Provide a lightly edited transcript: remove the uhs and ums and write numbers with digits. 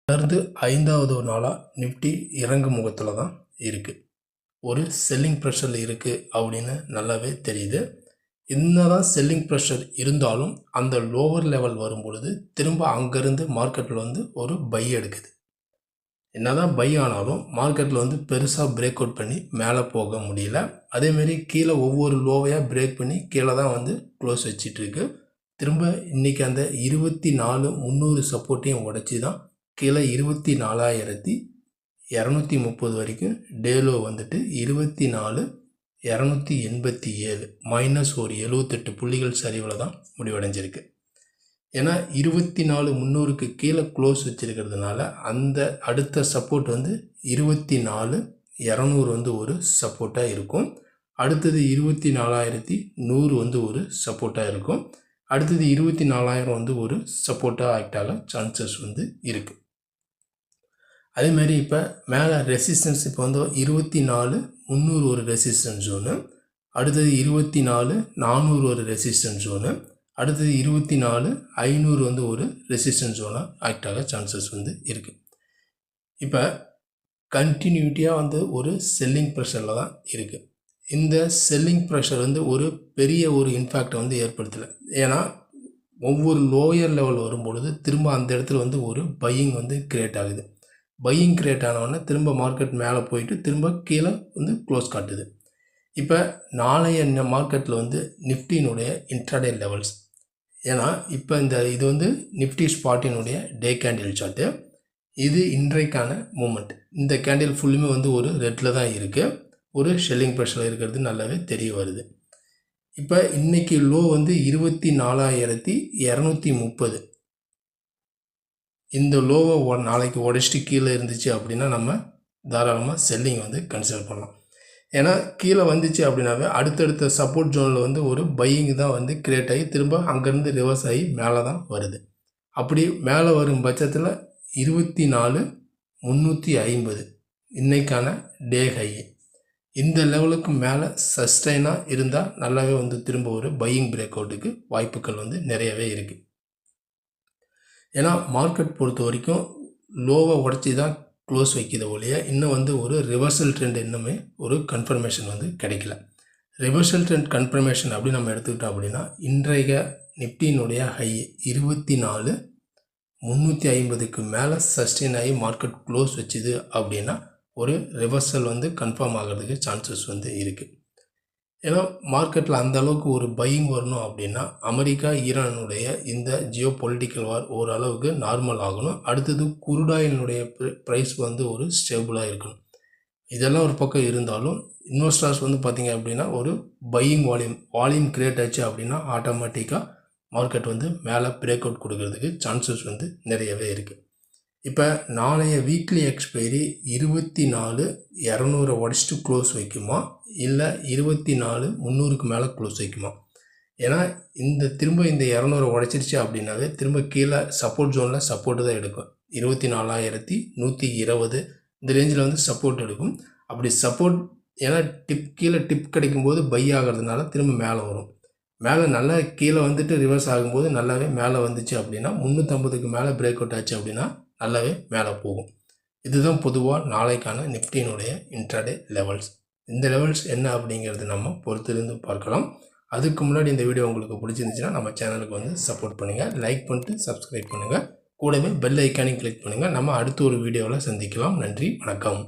தொடர்ந்து ஐந்தாவது ஒரு நாளாக நிஃப்டி இறங்கு முகத்தில் தான் இருக்குது. ஒரு செல்லிங் ப்ரெஷர் இருக்குது அப்படின்னு நல்லாவே தெரியுது. என்னதான் செல்லிங் ப்ரெஷர் இருந்தாலும் அந்த லோவர் லெவல் வரும் பொழுது திரும்ப அங்கேருந்து மார்க்கெட்டில் ஒரு பை எடுக்குது. என்னதான் பை ஆனாலும் மார்க்கெட்டில் பெருசாக பிரேக் அவுட் பண்ணி மேலே போக முடியல. அதேமாரி கீழே ஒவ்வொரு லோவையாக பிரேக் பண்ணி கீழே தான் க்ளோஸ் வச்சிட்ருக்கு. திரும்ப இன்றைக்கி அந்த 24,300 சப்போர்ட்டையும் உடச்சி தான் கீழே 24,230 வரைக்கும் டேலோ 24,287 மைனஸ் ஒரு 78 புள்ளிகள் சரிவில் தான் முடிவடைஞ்சிருக்கு. ஏன்னா 24,300க்கு கீழே க்ளோஸ் வச்சுருக்கிறதுனால அந்த அடுத்த சப்போர்ட் 24,200 ஒரு சப்போர்ட்டாக இருக்கும். அடுத்தது 24,100 ஒரு சப்போர்ட்டாக இருக்கும். அடுத்தது 24,000 ஒரு சப்போர்ட்டாக ஆக்டாக சான்சஸ் இருக்குது. அதேமாதிரி இப்போ மேலே ரெசிஸ்டன்ஸ் இப்போ 24,300 ஒரு ரெசிஸ்டன்ஸ் ஜோனு, அடுத்தது 24,400 ஒரு ரெசிஸ்டன்ஸ் ஜோனு, அடுத்தது 24,500 ஒரு ரெசிஸ்டன்ஸ் ஜோனாக ஆக்டாக சான்சஸ் இருக்குது. இப்போ கண்டினியூட்டியாக ஒரு செல்லிங் ப்ரெஷரில் தான் இருக்குது. இந்த செல்லிங் ப்ரெஷர் ஒரு பெரிய ஒரு இம்பேக்டை ஏற்படுத்தலை. ஏன்னா ஒவ்வொரு லோயர் லெவல் வரும்பொழுது திரும்ப அந்த இடத்துல ஒரு பையிங் கிரியேட் ஆகுது. பையிங் கிரியேட் ஆனவுடனே திரும்ப மார்க்கெட் மேலே போயிட்டு திரும்ப கீழே க்ளோஸ் காட்டுது. இப்போ நாளைய மார்க்கெட்டில் நிஃப்டியினுடைய இன்ட்ராடே லெவல்ஸ், ஏன்னா இப்போ இது நிஃப்டி ஸ்பாட்டினுடைய டே கேண்டில் சார்ட்டு. இது இன்றைக்கான மூமெண்ட். இந்த கேண்டில் ஃபுல்லுமே ஒரு ரெட்டில் தான் இருக்குது. ஒரு ஷெல்லிங் ப்ரெஷரில் இருக்கிறது நல்லாவே தெரிய வருது. இப்போ இன்றைக்கி லோ 24,230. இந்த லோவை நாளைக்கு உடச்சிட்டு கீழே இருந்துச்சு அப்படின்னா நம்ம தாராளமாக செல்லிங் கன்சிடர் பண்ணலாம். ஏன்னா கீழே வந்துச்சு அப்படின்னாவே அடுத்தடுத்த சப்போர்ட் ஜோனில் ஒரு பையிங் தான் கிரியேட் ஆகி திரும்ப அங்கேருந்து ரிவர்ஸ் ஆகி மேலே தான் வருது. அப்படி மேலே வரும் பட்சத்தில் 24,350 இன்றைக்கான டே ஹை. இந்த லெவலுக்கு மேலே சஸ்டைனாக இருந்தால் நல்லாவே திரும்ப ஒரு பையிங் பிரேக் அவுட்டுக்கு வாய்ப்புகள் நிறையவே இருக்குது. ஏன்னா மார்க்கெட் பொறுத்த வரைக்கும் லோவை உடச்சி தான் க்ளோஸ் வைக்கிற ஒழிய இன்னும் ஒரு ரிவர்சல் ட்ரெண்ட் இன்னுமே ஒரு கன்ஃபர்மேஷன் கிடைக்கல. ரிவர்சல் ட்ரெண்ட் கன்ஃபர்மேஷன் அப்படி நம்ம எடுத்துக்கிட்டோம் அப்படின்னா இன்றைய நிஃப்டியினுடைய ஹை 24,350க்கு மேலே சஸ்டெயின் ஆகி மார்க்கெட் க்ளோஸ் வச்சுது அப்படின்னா ஒரு ரிவர்சல் கன்ஃபார்ம் ஆகிறதுக்கு சான்சஸ் இருக்குது. ஏன்னா மார்க்கெட்டில் அந்த அளவுக்கு ஒரு பையிங் வரணும் அப்படின்னா அமெரிக்கா ஈரானுடைய இந்த ஜியோ பொலிட்டிக்கல் வார் ஓரளவுக்கு நார்மல் ஆகணும். அடுத்தது குருடாயினுடைய ப்ரைஸ் ஒரு ஸ்டேபிளாக இருக்கணும். இதெல்லாம் ஒரு பக்கம் இருந்தாலும் இன்வெஸ்டர்ஸ் பார்த்திங்க அப்படின்னா ஒரு பையிங் வால்யூம் கிரியேட் ஆச்சு அப்படின்னா ஆட்டோமேட்டிக்காக மார்க்கெட் மேலே பிரேக் அவுட் கொடுக்கறதுக்கு சான்சஸ் நிறையவே இருக்குது. இப்போ நாளைய வீக்லி எக்ஸ்பைரி 24,200 உடச்சிட்டு க்ளோஸ் வைக்குமா இல்லை 24,300க்கு மேலே க்ளோஸ் வைக்குமா? ஏன்னா திரும்ப இந்த 200 உடச்சிருச்சு அப்படின்னாவே திரும்ப கீழே சப்போர்ட் ஜோனில் சப்போர்ட்டு தான் எடுக்கும். 24,120 இந்த ரேஞ்சில் சப்போர்ட் எடுக்கும். அப்படி சப்போர்ட் ஏன்னா கீழே டிப் கிடைக்கும்போது பை ஆகிறதுனால திரும்ப மேலே வரும். மேலே நல்லா கீழே ரிவர்ஸ் ஆகும்போது நல்லாவே மேலே வந்துச்சு அப்படின்னா 350க்கு மேலே பிரேக் அவுட் ஆச்சு அப்படின்னா நல்லாவே மேலே போகும். இதுதான் பொதுவாக நாளைக்கான நிஃப்டியினுடைய இன்ட்ராடே லெவல்ஸ். இந்த லெவல்ஸ் என்ன அப்படிங்கிறது நம்ம பொறுத்திருந்து பார்க்கலாம். அதுக்கு முன்னாடி இந்த வீடியோ உங்களுக்கு பிடிச்சிருந்துச்சுன்னா நம்ம சேனலுக்கு சப்போர்ட் பண்ணுங்கள், லைக் பண்ணிட்டு சப்ஸ்கிரைப் பண்ணுங்கள், கூடவே பெல் ஐக்கானையும் கிளிக் பண்ணுங்கள். நம்ம அடுத்த ஒரு வீடியோவில் சந்திக்கலாம். நன்றி, வணக்கம்.